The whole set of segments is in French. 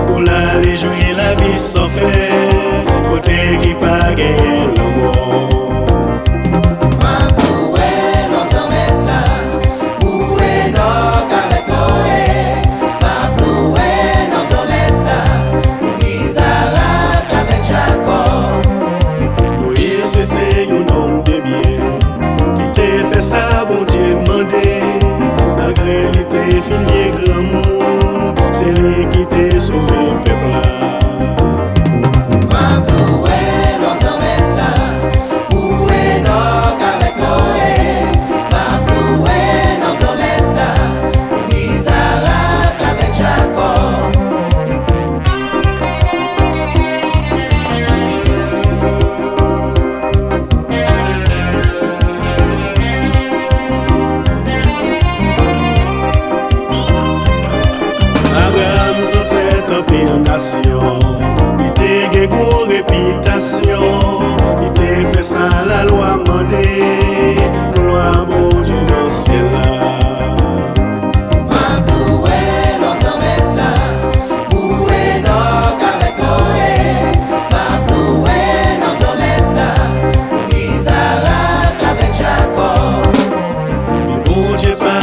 Pour l'aller jouer la vie sans faire, côté qui pas gagné l'amour. Moïse était un homme de bien, qui t'a fait ça, bon Dieu demandé, malgré l'été fini grand monde, c'est lui qui t'a sauvé peuple là. Il t'a gagné gros réputation, il t'a fait ça la loi mandée, loi bon Dieu dans le ciel là.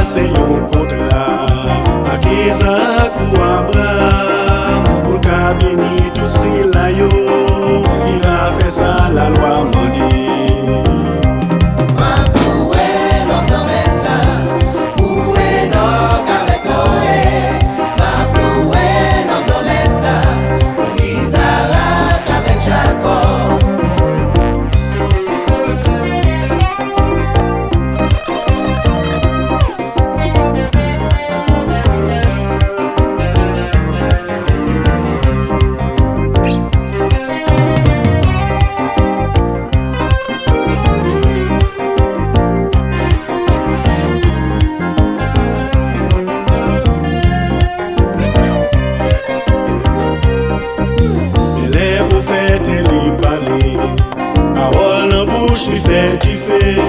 C'est un contrat à Isaac ou Abraham pour cabiner tout si là yo il va faire ça la loi maudit. Il fait du fait,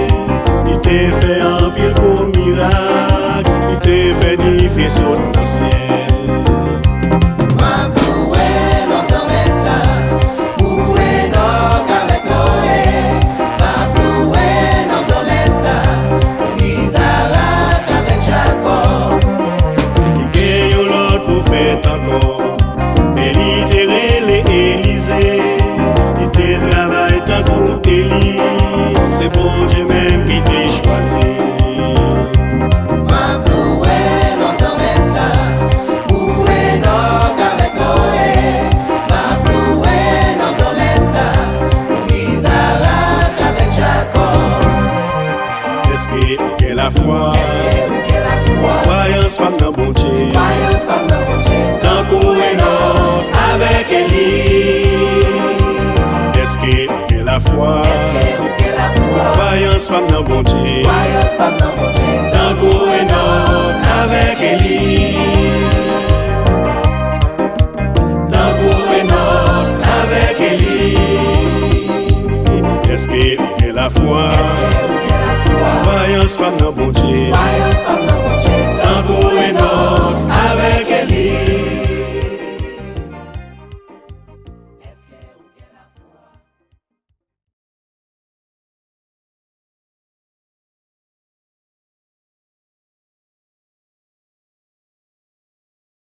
il t'a fait un pile pour miracle, il t'a fait des filles sur le ciel. Encore, mais il t'a relé Élysée, il t'a travaillé tant pour Élie, c'est bon Dieu même qui t'a choisi. Est-ce que la foi, croyance pas dans bon Dieu, tant qu'on est notre avec Élie. Est-ce que la foi, croyance pas dans bon Dieu, tant qu'on est notre avec Élie. Tant qu'on est notre avec Élie. Est-ce que la foi, croyance pas dans bon Dieu, tant qu'on est notre avec